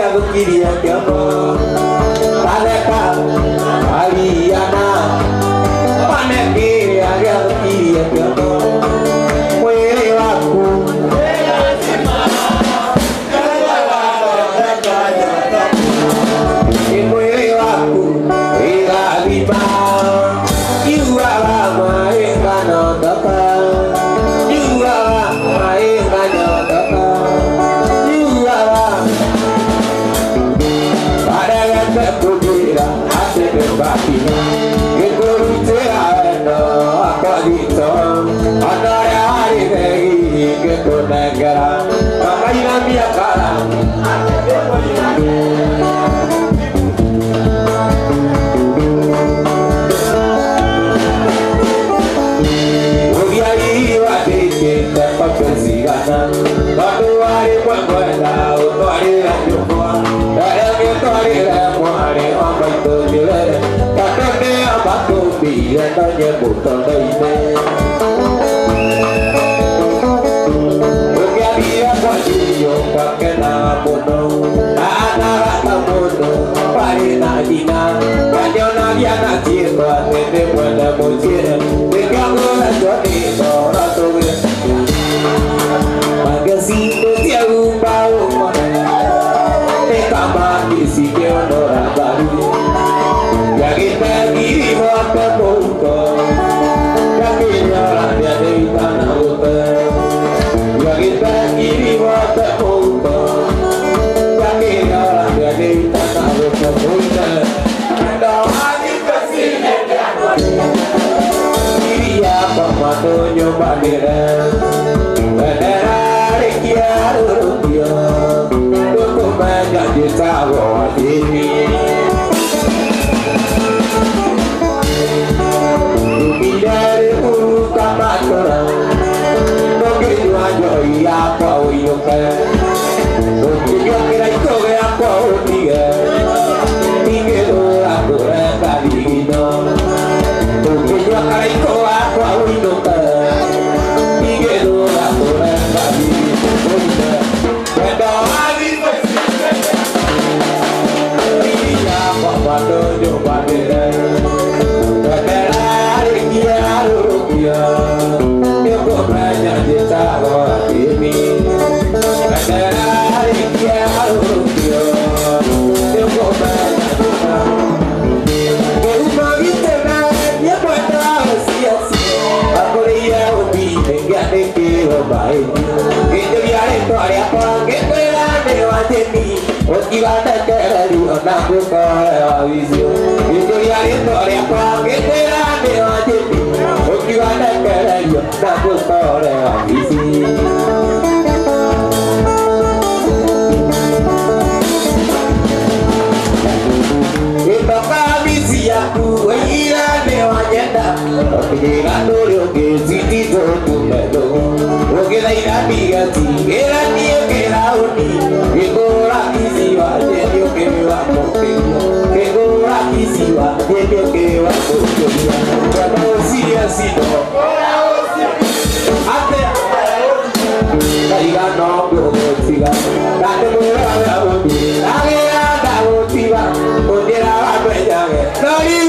Kiria Kiamo Taneka Aliana Paneki Aga Kiria Kiamo Mwili waku Mwili waku Ila lima Iwa lama Ika notaka Iwa lama Ika notaka Iwa lama Kudira asebe bakina Gekorutera eno akadito Anaya hari negi gekonegara Makaina miakara Ugiari wadike tepakesigana Batu wari mwemwena utwari ranjukwa Tanya botol daine Ugiaria kwasiyo kakena mono Anara kamono Parina dina Kanyona viana chirwa Nene mwena mochire Dekangula joni Nora toge Magasino tia umbao Nekama kisi keonora baru Kita kiri waktu muka Yakinnya dia di tanah utara Kita kiri waktu muka Yakinnya dia di tanah utara Doa di kesini Kiri apa matu nyoba dira Bendera rekia rupiah Untuk menjadi sahabat ini Dari ulu kamatera Mungkin aja iya kau yoke Mungkin yo kira itu ya kau tiga Tiga tu aku reka digino Mungkin yo kira itu aku yoke Tiga tu aku reka digino Berdoa di masjid Iya kau batu coba diri Yo banyak desa ini ada dia yo banyak desa kalau kita ya pada sia-sia aku dia ubi enggak dikira baik itu biar itu ada apa kita dewa jadi gimana cara lu anakku kau visio itu biar itu ada apa kita dewa jadi gimana cara lu anakku kau visio kita kami siapku ira dewa nyata pikiran dulu ke sini tu betul oke lagi nabi ganti era dia kira uni ego lagi siwa dia ke waktu ke ego lagi siwa dia ke waktu kalau sia-sia ate lagi kan nongkrong siga ada berapa undi lagi ada undi bang undi rawat bejange lagi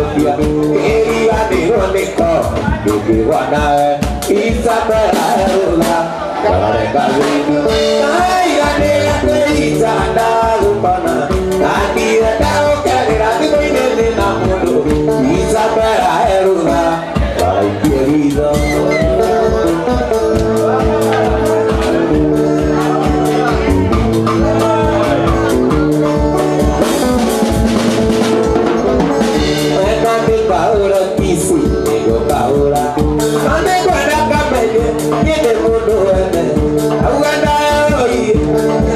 Quería irónico, Iguana, Isabela, ay, gané la telita, Lupana, Nadia, Tao, Cadera, de Namundo, Isabela, Eruna, ay, querido. Paula, Kisi, Nego Paula, Ande Guana Capelle, Niede Mundo, Aguanda,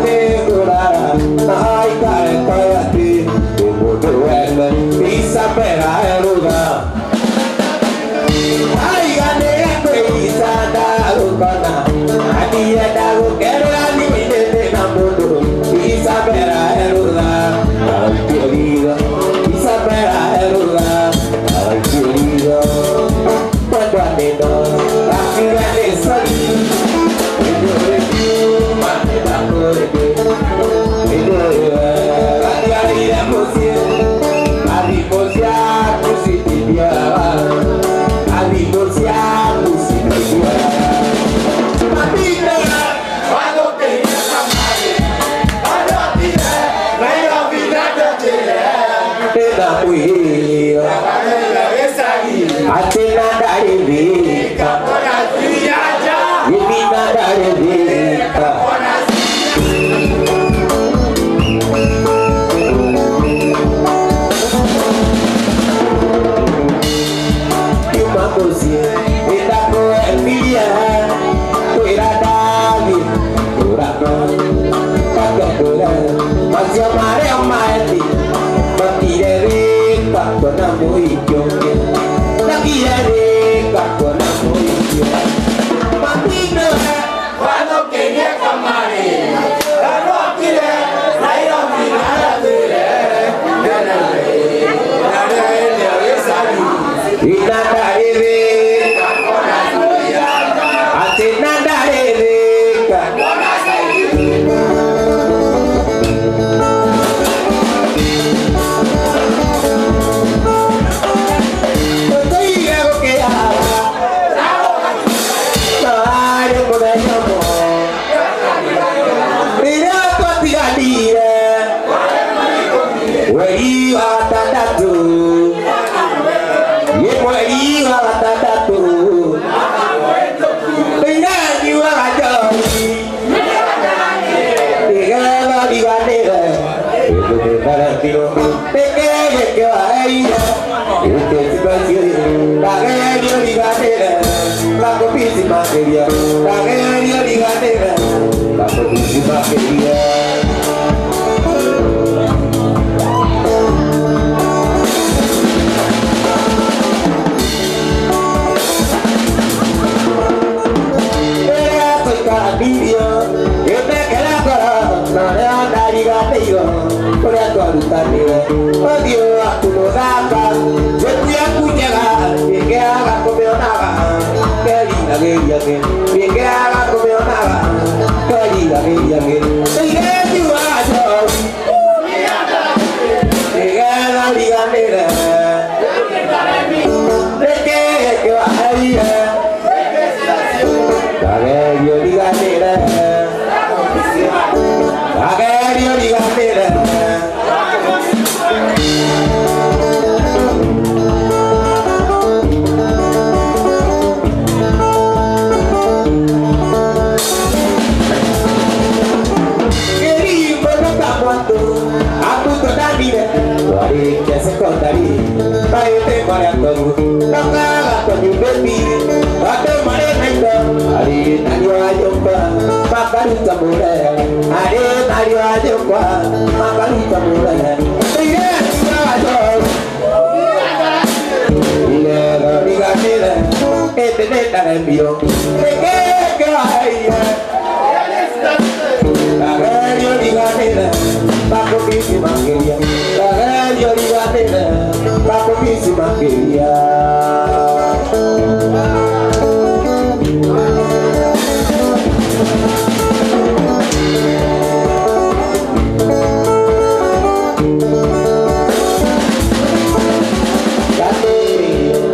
Nego Lara, Ai Kare Payati, Mundo Wende, Isabela, Eruga, Ai Gane, Isada, Lupana, Adia, Dago, Kera, Nimide, Namundo, Isabela, Eruga, Ai querida, Isabela, Eruga. Querido, cuando anhelo la vida de salir, yo le pido más de la corte, Atena dari Vika, Divina dari Vika. Cuma cosia, kita koe Emilia, koira David, koirano, kakek koira, masih mare amati, mati dari kakona muijo. Cuando quería camare, la noche la iba a mirar a y nada de beca, hace nada de beca.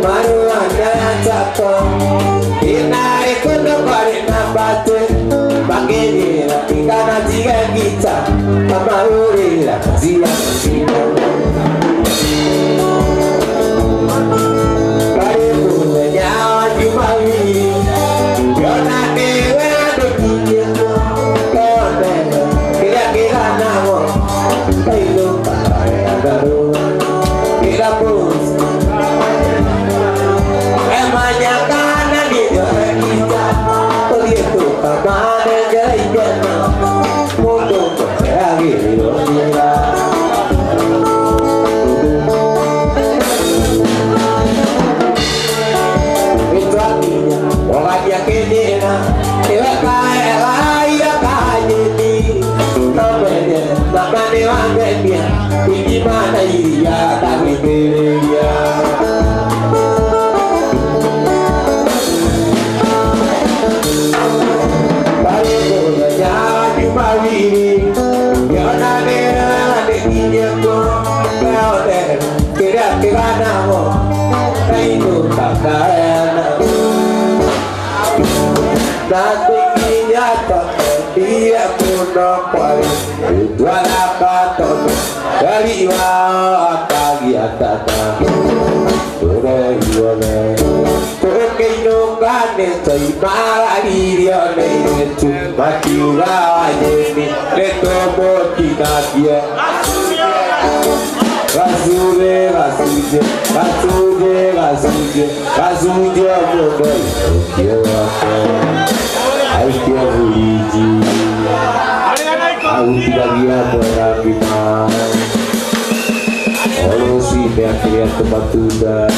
Maru yako inare kono kware na bate bageni na tingana tiga kita kama uri la zia sina karibu nyawa jumawi yona dewe adokiye kone kira namo kailo pare agaru kira bus emanya kana di kita itu kamane jaina mundo lagi dira itu artinya orang yang kena ewa kaya kajeni namanya namanya wangenya ini mana iya tapi dia dia puno pari wala katon dari wa pagi atata ora iwala porque no gane sai mari dio ne tu matiura ayeni le tomo tinadia Rasuje modo Ay que Luigi Aún todavía pueda rimar Oh si me ha creado batuda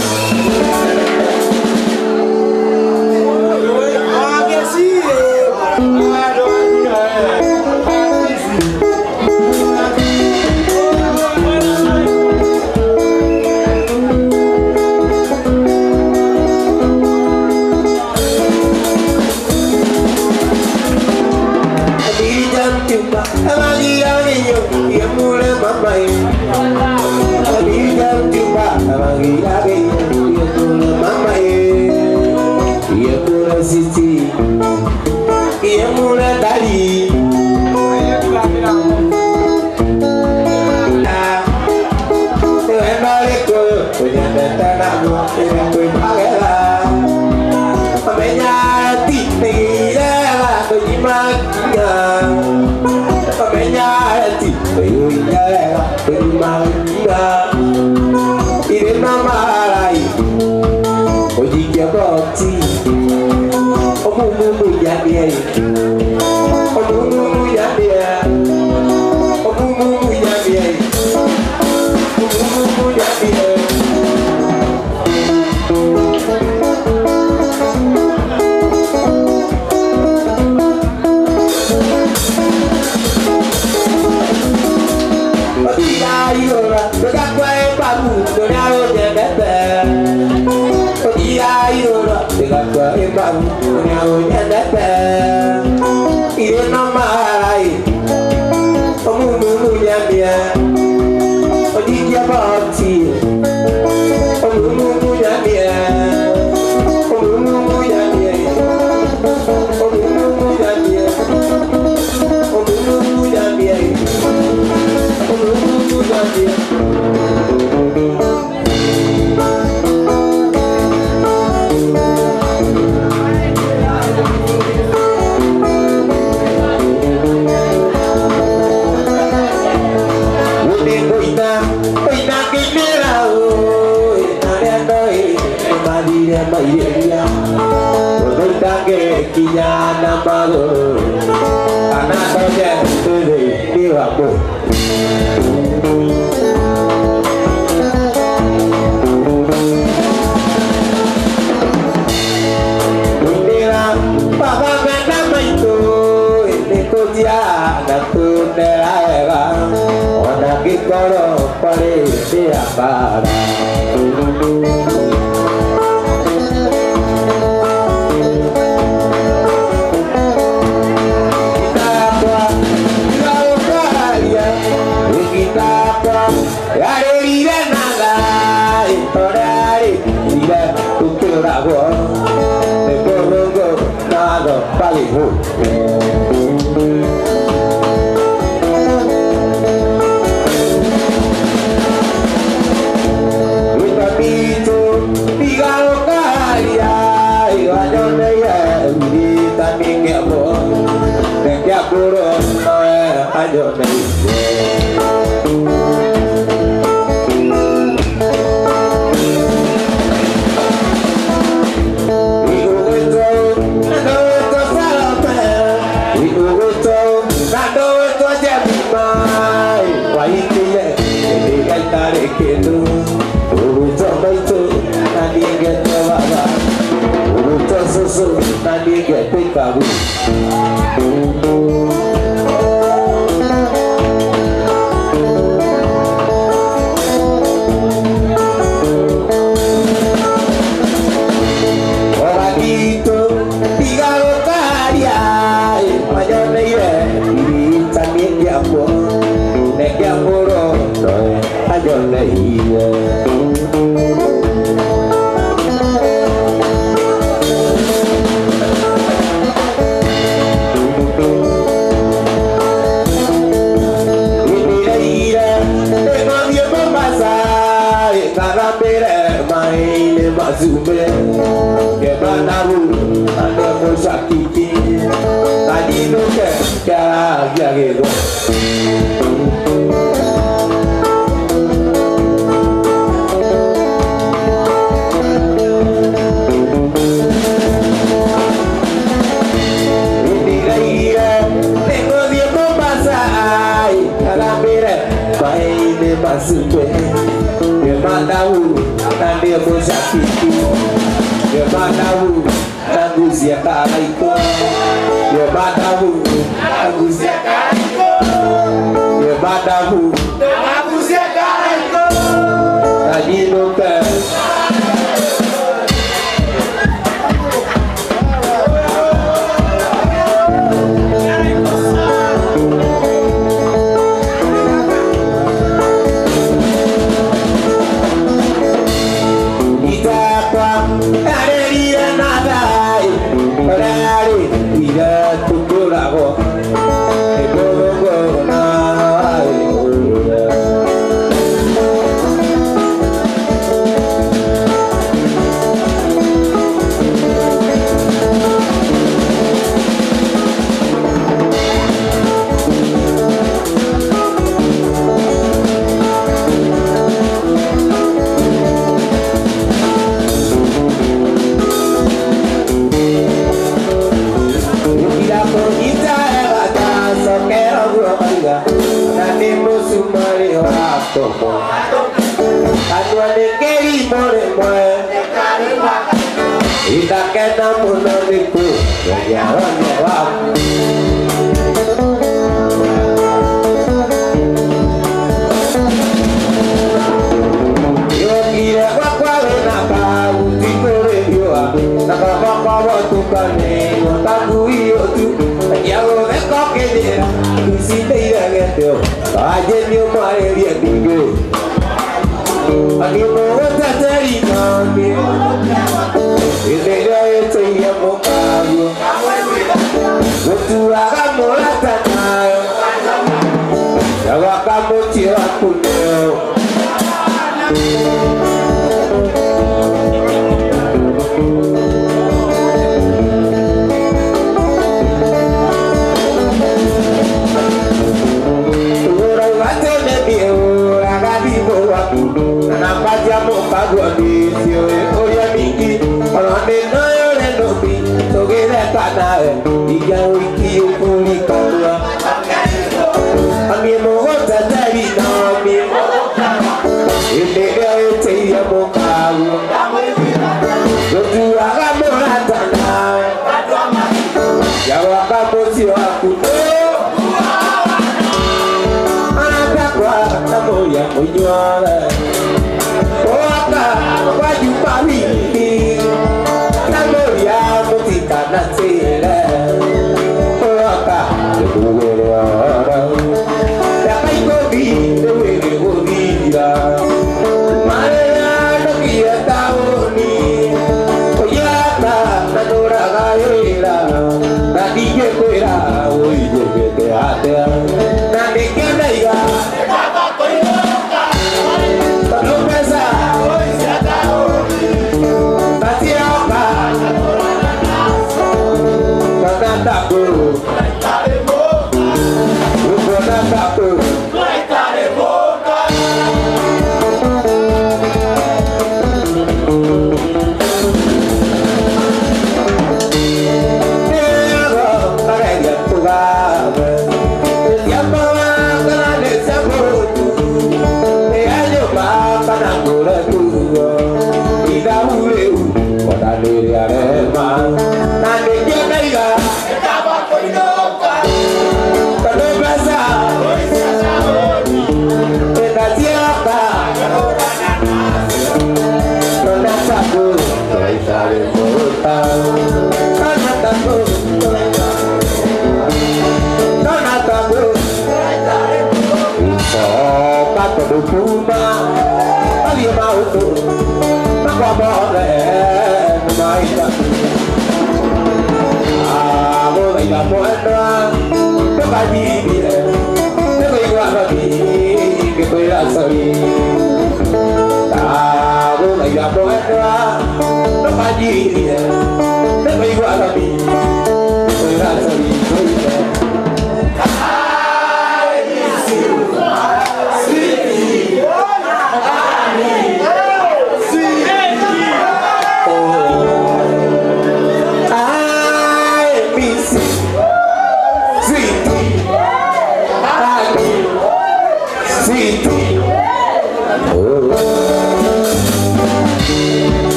Maria, no quiero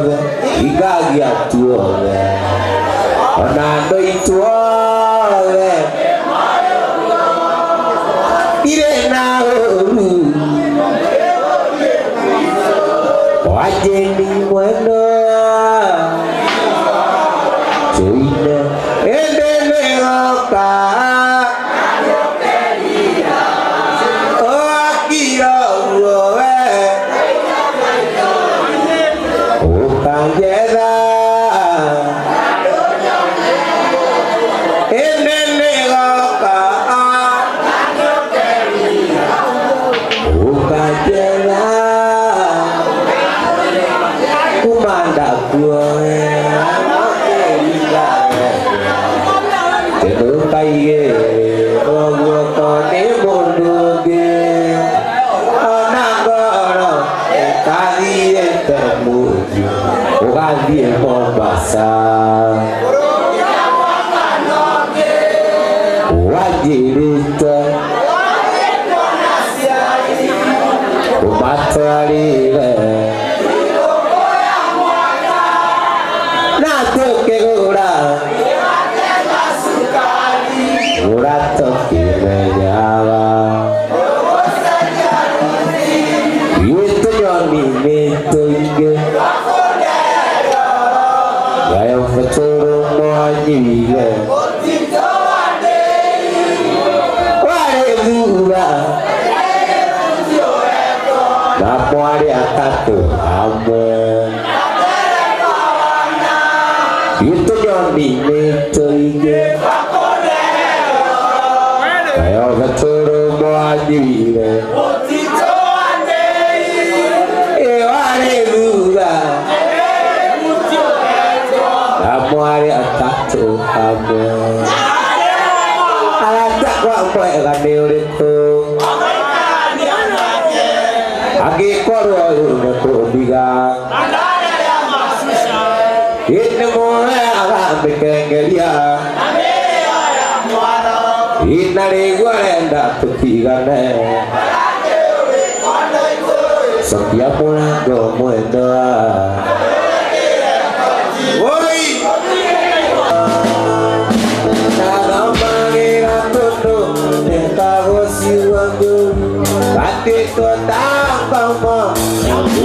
tuothe igagia tuothe ona andũ ituothe irĩ na ũru wajeni mwena tuine ende nĩgoka akira uowe ukangetha ende nĩgoka ukangetha kumanda kuowe kaige oguo kone mundu ungi ona ngoro ĩkathiĩte mũthĩ ũgathiĩ Mombasa wanjĩrĩte ũmatwarĩre na tũkĩgũra uratokĩmenyaga gĩtũnyoni nĩtũingĩ gayo betũrũ mwanyire warĩ thura na mwarĩ atatũ hamwe gĩtũnyoni nĩtũingĩ gayo betũrũ mwanyire warĩ thura na mwarĩ atatũ hamwe aratakwa mwega nĩ ũrĩkũ angĩkorwo ũyũ nĩ kũndiga nĩ mũheaga mĩkengeria ina rĩgua renda tũtigane cokia mũrango mwenda nathomagĩra tũndũ nĩkagũciua ngũru gatĩtwo tambamo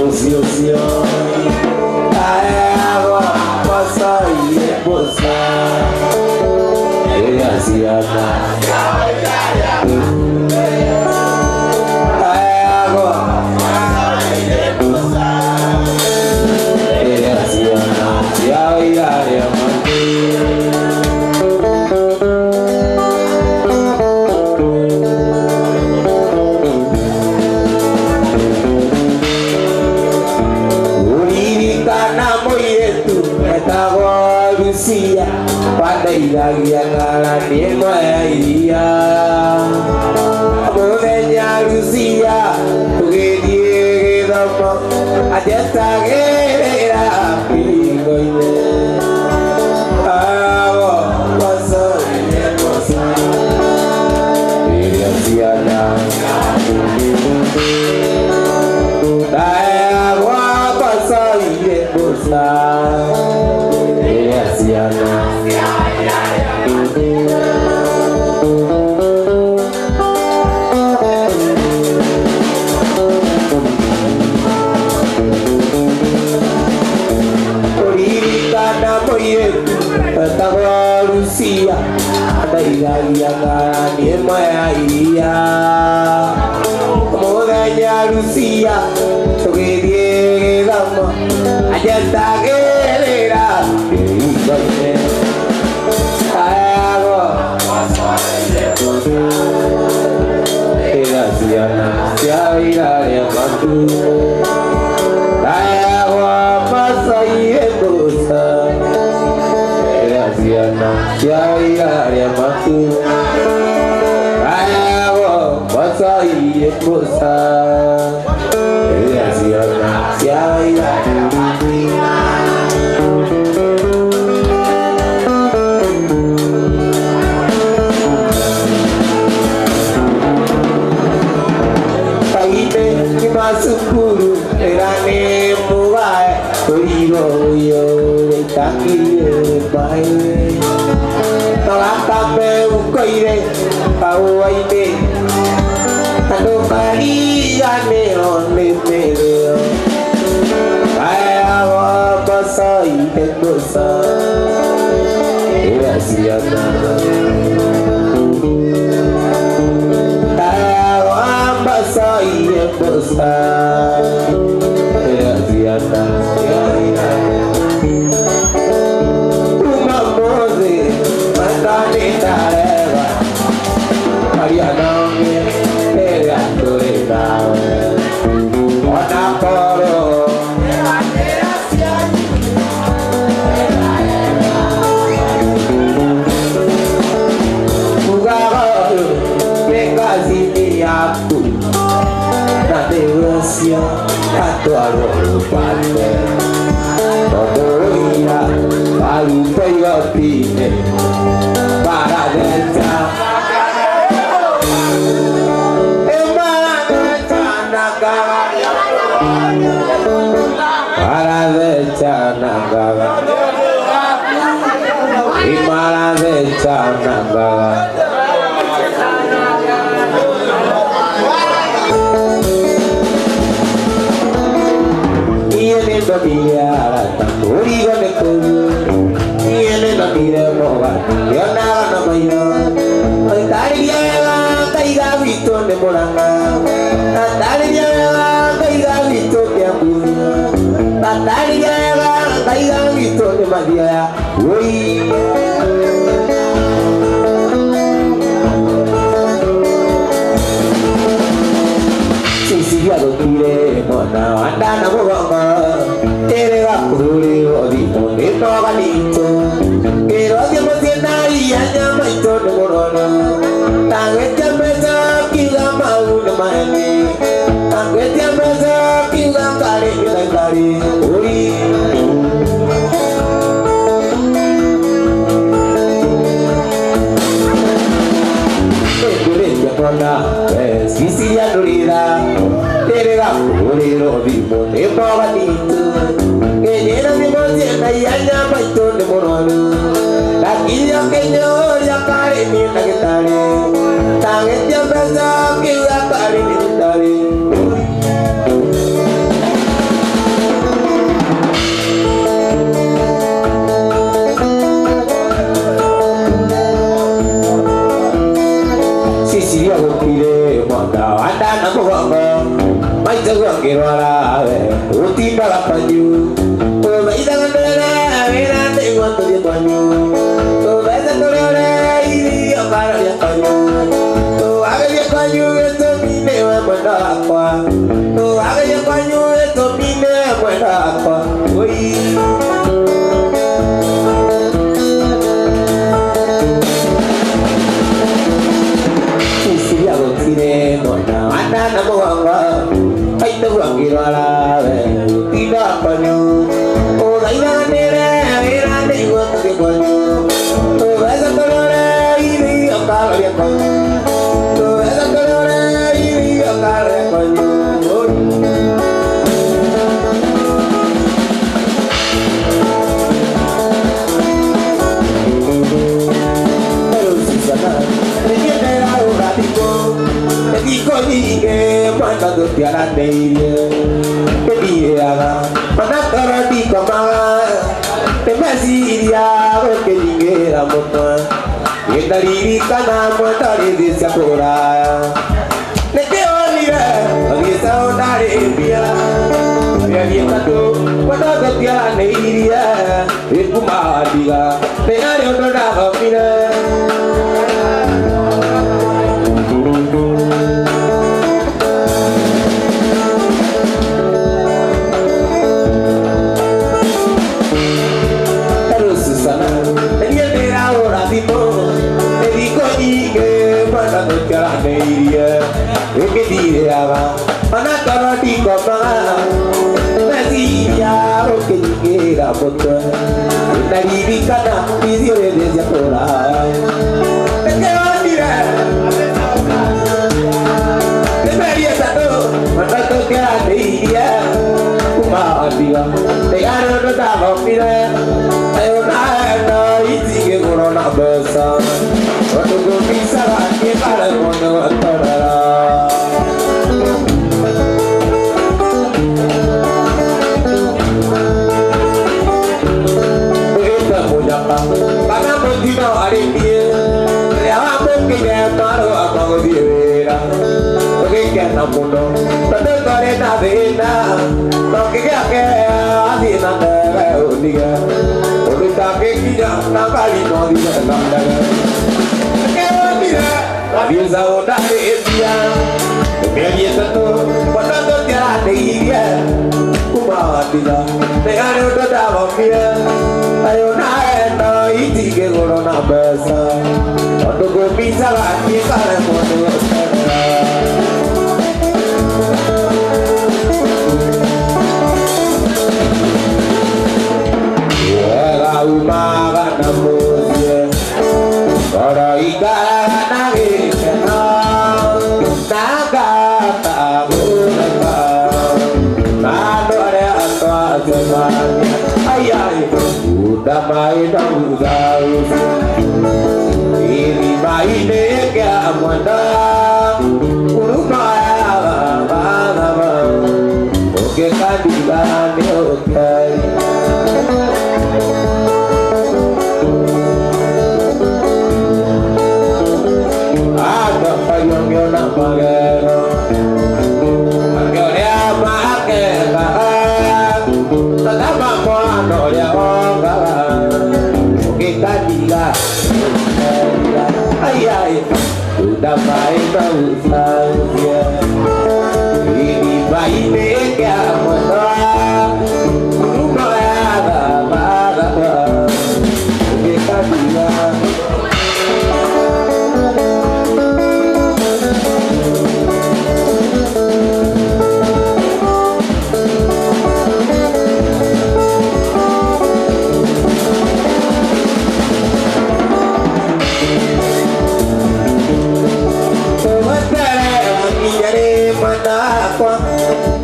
ũcio aheagwo mboco irĩ mbũca rĩrĩa ciana aheagwo rĩrĩa ciana ciao irarĩa matu uririkana mũirĩtu etagwo Lucia wandeithagia ngarani ĩmwe ya iria mũthenya Lucia tũgĩthiĩ gĩthomo anjetagĩrĩra kĩhingo-inĩ ago mboco-inĩ mboco rĩrĩa ciana ndaheagwo mboco-inĩ mboca rĩrĩa ciana uririkana mũirĩtu etagwo Lucia andeithagia ngarani ĩmwe ya iria mũthenya Lucia tũgĩthiĩ gĩthomo anjetagĩrĩra kĩhingo-inĩ aheagwo rĩrĩa ciana ciao irarĩa matu aheagwo mboco-inĩ mboca rĩrĩa ciana ciao irarĩa matu aheagwo mboco-inĩ mboca rĩrĩa ciana ciao irarĩa matu kaine ni masukuru era ni mubae oiro yo taki bai tala kambe ukoire pauaite tando kali ane one mere awa basai tekosa siapa awa basai tekosa siapa Atau arwah pada Todoria Palu Payotine Para Desa Emara Desa Nagara Para Desa Nagara Emara Desa Nagara Biara tamburi gone kuyu Iene na mire moga Yona na mayo Tari biara kaiga vito ne moranga Tari biara kaiga vito ne abuya Tari biara kaiga vito ne madia Oi Sisi ya do tire mona anda na moga Tere va puri odi pone no ganito Pero que mo tiena y anya maito no morona Tangue te mesa kiga mau no mani Tangue te mesa kiga kare kiga kare oi Tere ya pona sisi ya dorida Tere va puri odi pone no ganito Kejera mi mosiena y anya maito no morona Aquí yo que yo ya kare mi nagitare Tangue te mesa kiga kare kiga kare Sisi ya gopire manda anda na moga Mai jago kirara uti bala panju o mai daga dera era te guanto di panju o besa torore iri akara ya panju o aga ya panju esto mine wa manda akwa o aga ya panju esto mine manda akwa oi Sisi ya gopire manda anda na moga Ay te guanguiro ala tidak panyu oh daina nere era de guanto de panyu oh besa torore iri akara ya panyu oh besa torore iri akara ya panyu pero si sana requiere un ratico te digo ni que manda tu tiara de ir que diga mana tarati kama te masiria que dinguera moto y dari kana motari de sakura ne que olira agi saudare pia ya dia tu pada tiara de iria e kumadiga te are otoda kapira Mana karati koma Nasiya oke kira foto Nari bikana video de japora Te ondira Te maria sato Mana to kya dia Kuma dia Te ano no da mire, ayo na iti corona besa. Waktu ku bisa lagi pada mono antara. Kita punya karena begitu hari dia, ya mungkin dia taruh apa dia. Bagaimana mono, tentu karena beda. Kita ada nada unia, orang tak kita nak kali mau dia nada. Kita tidak bisa udah dia, dia tentu pada tu tiada dia, kumah dia, dengan udah dalam dia, ayo naik ini ke corona besar, untuk bisa lagi kalau mau Umaga namuye, para ikara nagina, naga tabunga, nadore atwa semanya, ayai, udah main udah, ini main deka mana, urumaya baba, oke kandilan oke. Yo na pagero, yo le amaquela, nada más cuando le ahoga, que cadiga, ay ay, tú da vaina usancia, y mi vaina que amo no haga para que cadiga.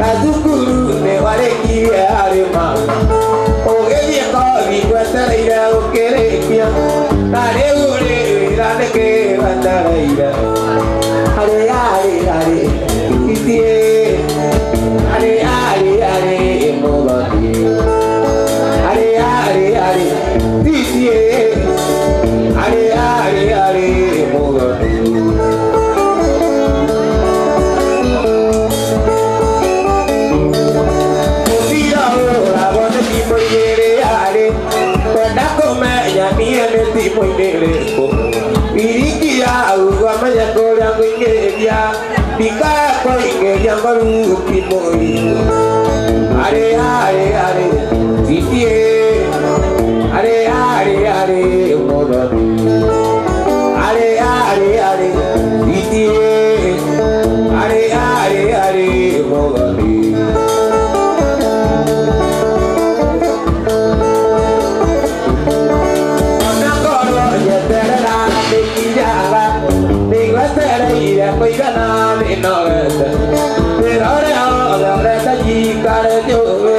Kazukuru ne wale kia arema, ogeji kori kuatara ira okere kia, tare ure rane ke bandara ira, are kitie, are mogati, are kitie, are mogati. Tipo ineleko irikia uwa maya kola ngeya bika ko ngeya maru pimoi are titie are modani are titie are modani. Koi gana ni no vete, pero ahora está allí cara yo ve,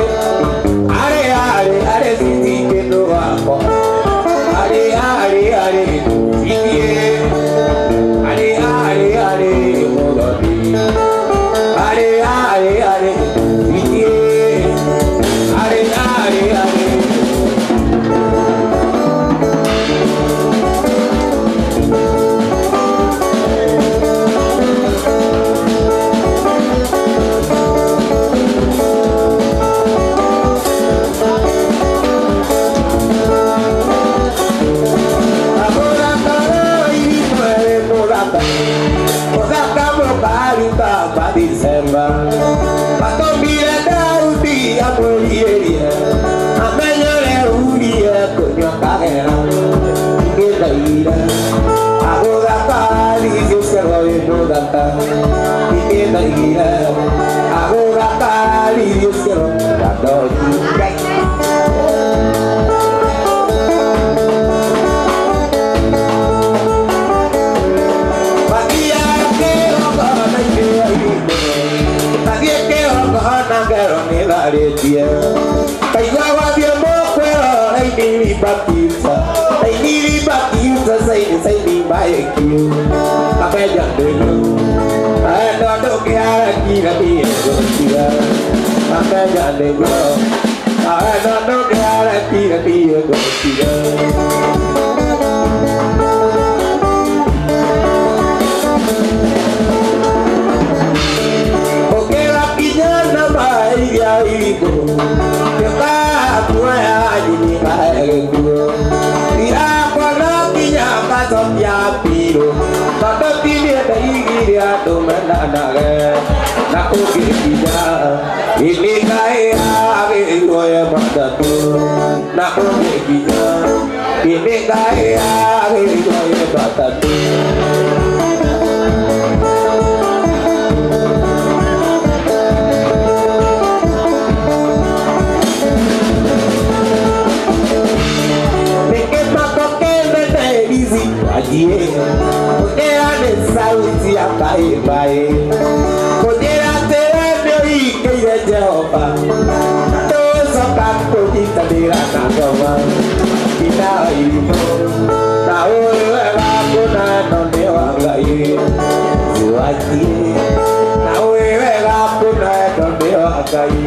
are si que no bajo, are si que, are modani, are si que, are. December, pato mira Daudi a Bolivia, a meñole Uria coño carrera, que la ira, a boda cali Dios se lo no data, y que la ira, a boda cali Dios se lo data. Dia, kayak gua dia mau baptisa ai ni baptisa sai ni bai kiu apa jangan dulu ada dok ya kira dia kira apa jangan dulu ada dok ya kira dia kira oke lakinya nama dia itu kita tua jadi baik dia lakinya kasut ya biru tapi dia dia tu mendadak nak pergi dia ini kaya itu yang pada tu nak pergi dia ini kaya itu yang pada tu sauti ya baik-baik Kujera terade ikaya Jehova Dosa kakku kita dirana kawa Kita ibu Tahu aku nanon dewa gai Suwaji Tahu aku nanon dewa gai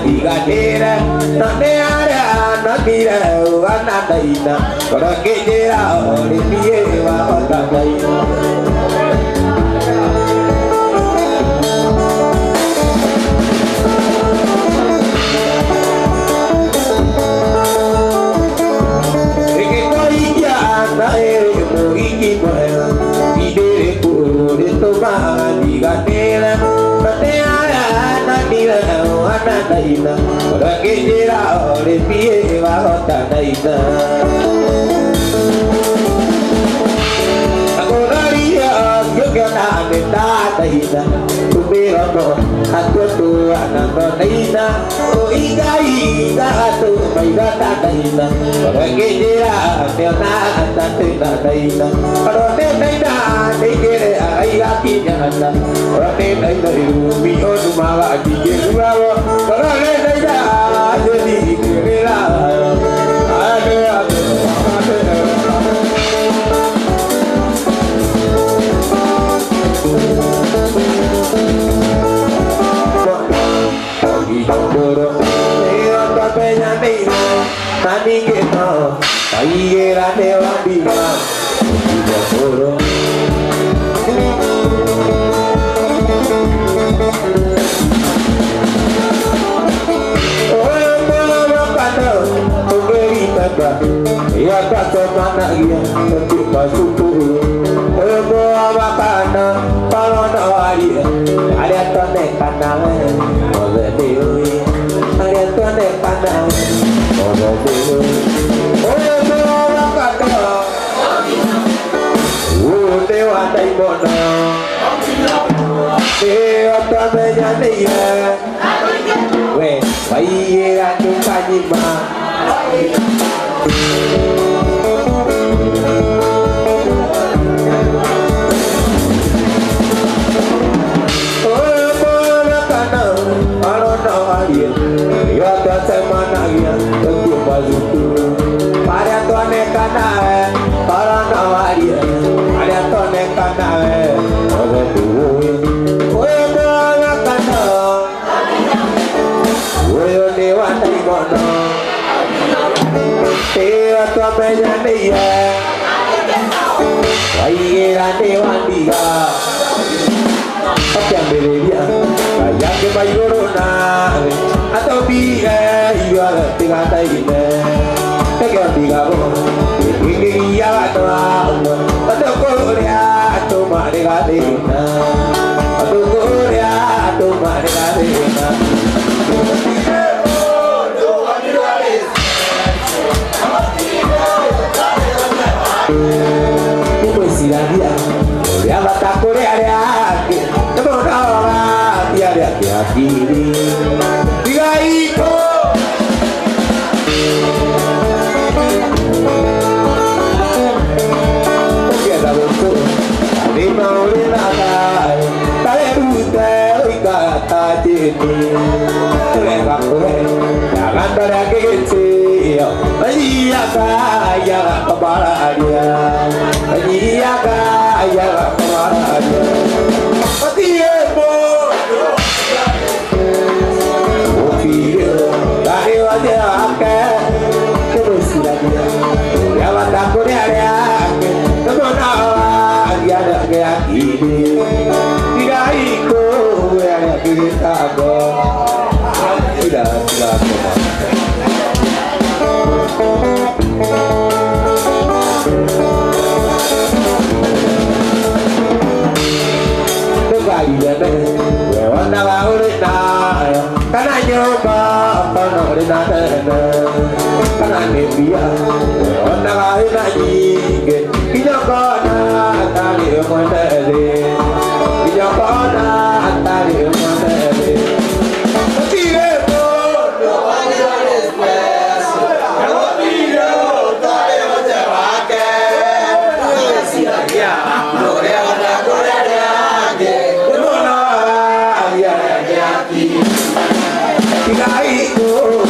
digadera nane ara nabira wana daina kora kejera ore piye wa ota daina eke koi ya nae mo iki moela idere kore to ma digadera nane ara nabira wana daina kora kejera ore piye wa ota daina agoraria yoga na neta daina tubira no atu ananda daina o igai da atu maida daina kora kejera na ata daina kora daina dikere ai akinya anda kora daina mi onu mawa dikira kora daina jadi kira ada Nani kita, kaya rane wabila, kita borong. Oh, borong kata, pemberi tanda, ya kata mana ia untuk masuk. Oh, borong kata, kalau nak wali, ada tanda kanangan, boleh dewi, ada tanda kanangan. Dewa tay bono, dewa tamenya dia, we, bayi aku kajima. Oh, bola kana, kalau nak dia, ya tak mana dia, tentu bazuku. Pada tuan kana, kalau nak dia. Ada tone kana ogo tuwe oyo bola kana oyo dewa tai bono dewa tua benya dia waiera dewa dia apa bere dia kaya ke bayurona atau biga iya tiga tai ine tiga biga bo ini ya tua atau korea atau mereka dina atau korea atau mereka dina puisi dia dia bata korea dia teman orang dia kiri dia ini Lewat gue Jangan pada kecil Iya kaya kepala dia Iya kaya kepala dia Mati bodoh Bukir Dari wajah akal Terus dia Lewat takutnya dia Teman awal Dia ada kayak gini Tidak ikut Yang kita Tidak Karena nyoba penuh di natena Karena nebia Karena kahit na jige Kinyoko na tali umandali Kinyoko na tali umandali Matire mo Nobody on this place Kalau video Tali macam-macam Siap Korea lagi Korea lagi Tidak ikut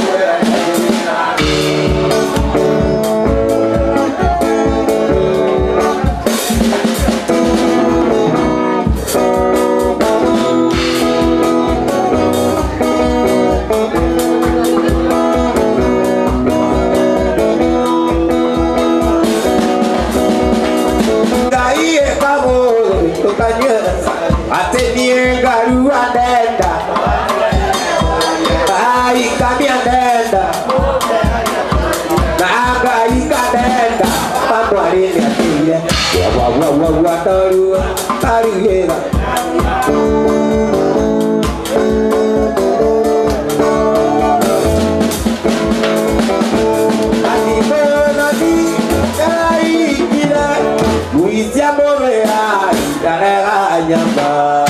Gaya kamu tukangnya Atenya garu adenda Baik kami adenda Naga ika adenda Pamu hari ini ya Wah taru ya Siamo reali, cara nyamba.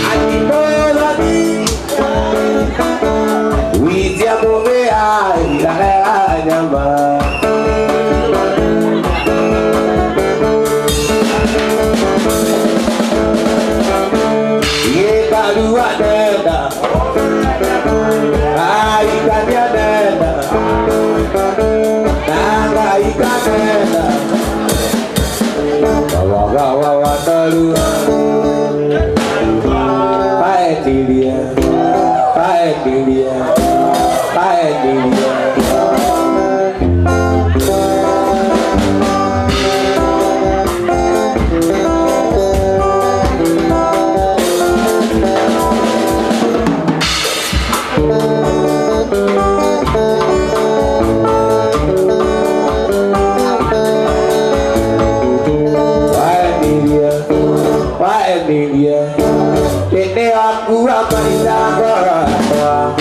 Animo lagi, siamo reali, cara nyamba. Ye baru ada. Ikannya ada, naga ikannya ada, bawa telur, pakai dia, ini aku apa indah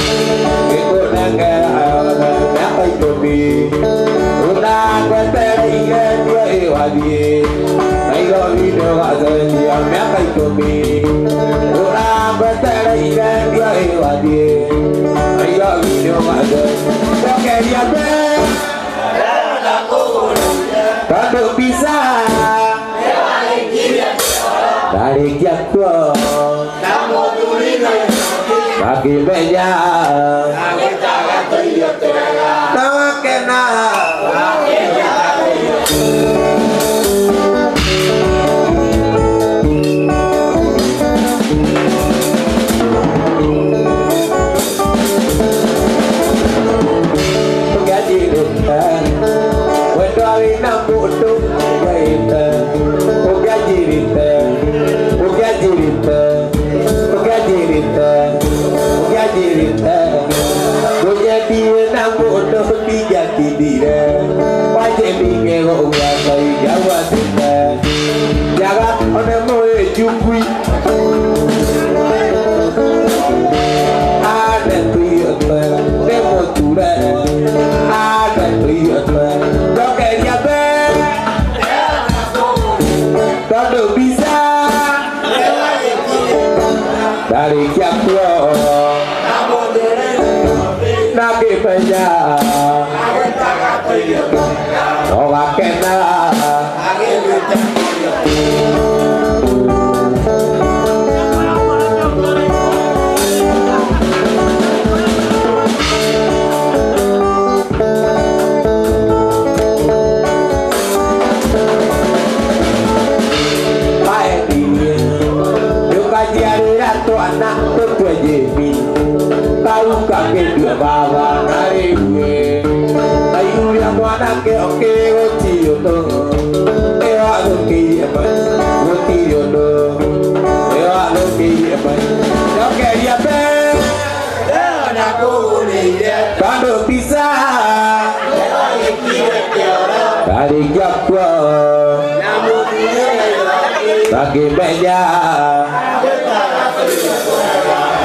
ikut negara itu bi udah keterikan dia iwadi ayo video aja dia mereka itu bi udah keterikan dia iwadi ayo video aja oke dia ber kalau bisa dari jago kamu tulisan bagi meja nama kena gaji rutan wedari nambut dari Jaklo Nabi Peja Orang Kena Quando pisar, dari jakwa, bagi meja,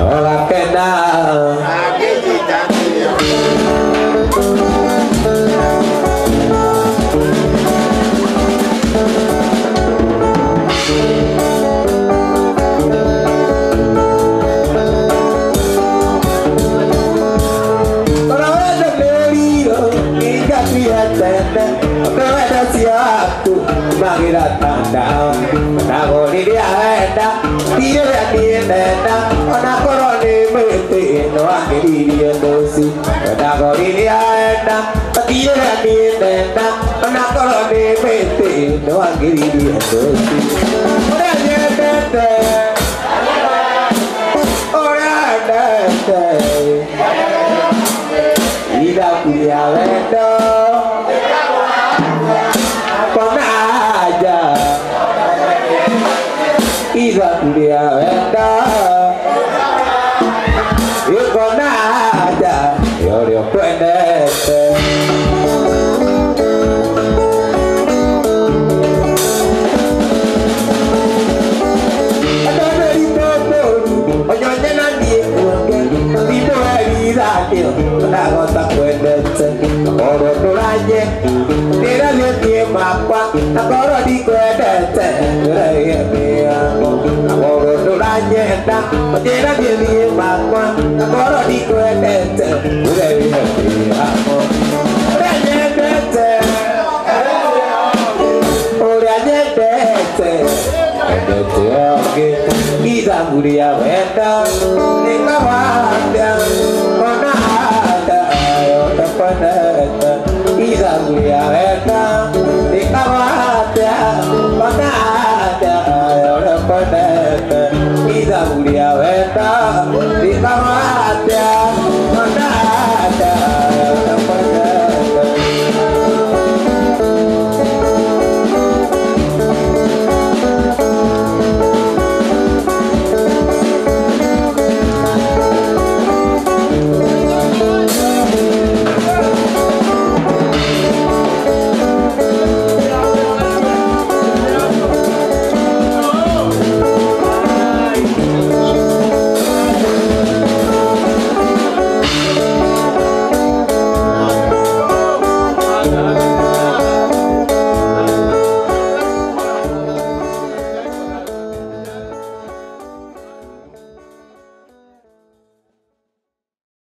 orang kenal. Magira tanda, nago ni dia enda, dia enda, ona korone mete no angiri dia dosi, nago ni dia enda, dia enda, ona korone mete no angiri dia dosi. Ora nyete, ora nyete, ida kuya enda. Iza kulia wenda, yuko nada, yorio kwendete. Adame ipopo, onyonye na ndiye kuange, ipo eliza dio, nagota kwendete. Oro turaje, nira liye mapa, nakoro di kwendete, nira mea. Agora do la nyenda, matera dele makwa, agora di kwendete, ure amo. Ure nyendete, ure nyendete, nyendete oke, ida muria wenda, ninga wanda, ona ada, ona paneta, ida muria wenda, ninga wanda, ona ada. Ida mulia